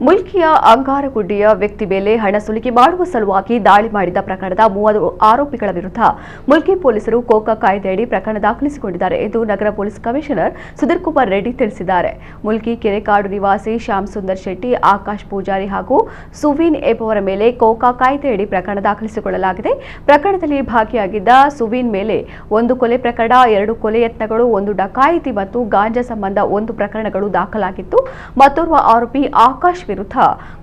ಮುಲ್ಕಿಯ ಅಂಗಾರಗುಡ್ಡಿಯ ವ್ಯಕ್ತಿ ಮೇಲೆ ಹಣ ಸುಲಿಗೆ ಮಾಡುವ ಸಲುವಾಗಿ ದಾಳಿ ಮಾಡಿದ ಪ್ರಕರಣದ 30 ಆರೋಪಿಗಳ ವಿರುದ್ಧ ಮುಲ್ಕಿ ಪೊಲೀಸರು ಕೋಕಾ ಕಾಯ್ದೆಯಡಿ ಪ್ರಕರಣ ದಾಖಲಿಸಿಕೊಂಡಿದ್ದಾರೆ ಎಂದು ನಗರ ಪೊಲೀಸ್ ಕಮಿಷನರ್ ಸುಧೀರ್ ಕುಮಾರ್ ರೆಡ್ಡಿ ತಿಳಿಸಿದ್ದಾರೆ. ಮುಲ್ಕಿ ಕೆರೆಕಾಡು ನಿವಾಸಿ ಶ್ಯಾಮ್ ಸುಂದರ್ ಶೆಟ್ಟಿ, ಆಕಾಶ್ ಪೂಜಾರಿ ಹಾಗೂ ಸುವೀನ್ ಎಂಬುವರ ಮೇಲೆ ಕೋಕಾ ಕಾಯ್ದೆಯಡಿ ಪ್ರಕರಣ ದಾಖಲಿಸಿಕೊಳ್ಳಲಾಗಿದೆ. ಪ್ರಕರಣದಲ್ಲಿ ಭಾಗಿಯಾಗಿದ್ದ ಸುವೀನ್ ಮೇಲೆ 1 ಕೊಲೆ ಪ್ರಕರಣ, 2 ಕೊಲೆ ಯತ್ನಗಳು, 1 ಡಕಾಯಿತಿ ಮತ್ತು ಗಾಂಜಾ ಸಂಬಂಧ 1 ಪ್ರಕರಣಗಳು ದಾಖಲಾಗಿತ್ತು. ಮತ್ತೋರ್ವ ಆರೋಪಿ ಆಕಾಶ್ ವಿರುದ್ಧ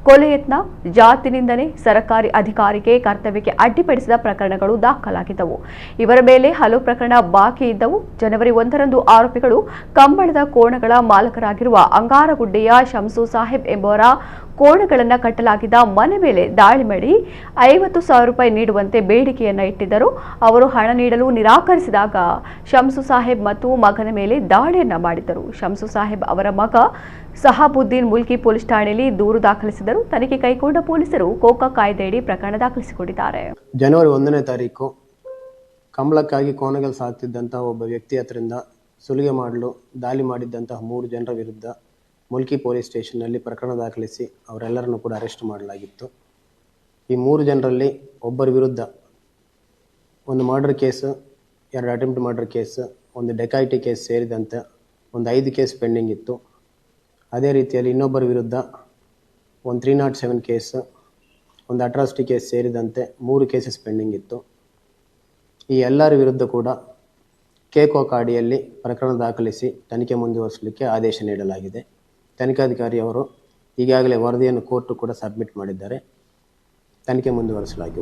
ಕೊಲೆ ಯತ್ನ, ಜಾತಿ ನಿಂದನೆ, ಸರ್ಕಾರಿ ಅಧಿಕಾರಿಗೆ ಕರ್ತವ್ಯಕ್ಕೆ ಅಡ್ಡಿಪಡಿಸಿದ ಪ್ರಕರಣಗಳು ದಾಖಲಾಗಿದ್ದವು. ಇವರ ಮೇಲೆ ಹಲವು ಪ್ರಕರಣ ಬಾಕಿ ಇದ್ದವು. ಜನವರಿ 1ರಂದು ಆರೋಪಿಗಳು ಕಂಬಳದ ಕೋಣಗಳ ಮಾಲಕರಾಗಿರುವ ಅಂಗಾರಗುಡ್ಡೆಯ ಶಂಸು ಸಾಹೇಬ್ ಎಂಬುವರ ಕೋಣಗಳನ್ನು ಕಟ್ಟಲಾಗಿದ್ದ ಮನೆ ಮೇಲೆ ದಾಳಿ ಮಾಡಿ 50,000 ರೂಪಾಯಿ ನೀಡುವಂತೆ ಬೇಡಿಕೆಯನ್ನ ಇಟ್ಟಿದ್ದರು. ಅವರು ಹಣ ನೀಡಲು ನಿರಾಕರಿಸಿದಾಗ ಶಂಸು ಸಾಹೇಬ್ ಮತ್ತು ಮಗನ ಮೇಲೆ ದಾಳಿಯನ್ನ ಮಾಡಿದ್ದರು. ಶಂಸು ಸಾಹೇಬ್ ಅವರ ಮಗ ಸಹಾಬುದ್ದೀನ್ ಮುಲ್ಕಿ ಪೊಲೀಸ್ ಠಾಣೆಯಲ್ಲಿ ದೂರು ದಾಖಲಿಸಿದರು. ತನಿಖೆ ಕೈಗೊಂಡ ಪೊಲೀಸರು ಕೋಕಾ ಕಾಯ್ದೆಯಡಿ ಪ್ರಕರಣ ದಾಖಲಿಸಿಕೊಂಡಿದ್ದಾರೆ. ಜನವರಿ 1ನೇ ತಾರೀಕು ಕಂಬಳಕ್ಕಾಗಿ ಕೋಣಗಳು ಸಾಕ್ತಿದ್ದಂತಹ ಒಬ್ಬ ವ್ಯಕ್ತಿ ಹತ್ರದಿಂದ ಸುಲಿಗೆ ಮಾಡಲು ದಾಳಿ ಮಾಡಿದ್ದಂತಹ 3 ಜನರ ವಿರುದ್ಧ ಮುಲ್ಕಿ ಪೊಲೀಸ್ ಸ್ಟೇಷನ್ನಲ್ಲಿ ಪ್ರಕರಣ ದಾಖಲಿಸಿ ಅವರೆಲ್ಲರನ್ನು ಕೂಡ ಅರೆಸ್ಟ್ ಮಾಡಲಾಗಿತ್ತು. ಈ 3 ಜನರಲ್ಲಿ ಒಬ್ಬರ ವಿರುದ್ಧ 1 murder case, 2 attempt murder case, 1 dacoity case ಸೇರಿದಂತೆ 5 ಕೇಸ್ ಪೆಂಡಿಂಗ್ ಇತ್ತು. ಅದೇ ರೀತಿಯಲ್ಲಿ ಇನ್ನೊಬ್ಬರ ವಿರುದ್ಧ 1 307 ಕೇಸು, 1 ಅಟ್ರಾಸಿಟಿ ಕೇಸ್ ಸೇರಿದಂತೆ 3 ಕೇಸಸ್ ಪೆಂಡಿಂಗ್ ಇತ್ತು. ಈ ಎಲ್ಲರ ವಿರುದ್ಧ ಕೂಡ ಕೋಕಾ ಅಡಿಯಲ್ಲಿ ಪ್ರಕರಣ ದಾಖಲಿಸಿ ತನಿಖೆ ಮುಂದುವರಿಸಲಿಕ್ಕೆ ಆದೇಶ ನೀಡಲಾಗಿದೆ. ತನಿಖಾಧಿಕಾರಿ ಅವರು ಈಗಾಗಲೇ ವರದಿಯನ್ನು ಕೋರ್ಟ್ ಕೂಡ ಸಬ್ಮಿಟ್ ಮಾಡಿದ್ದಾರೆ. ತನಿಖೆ ಮುಂದುವರಿಸಲಾಗಿದೆ.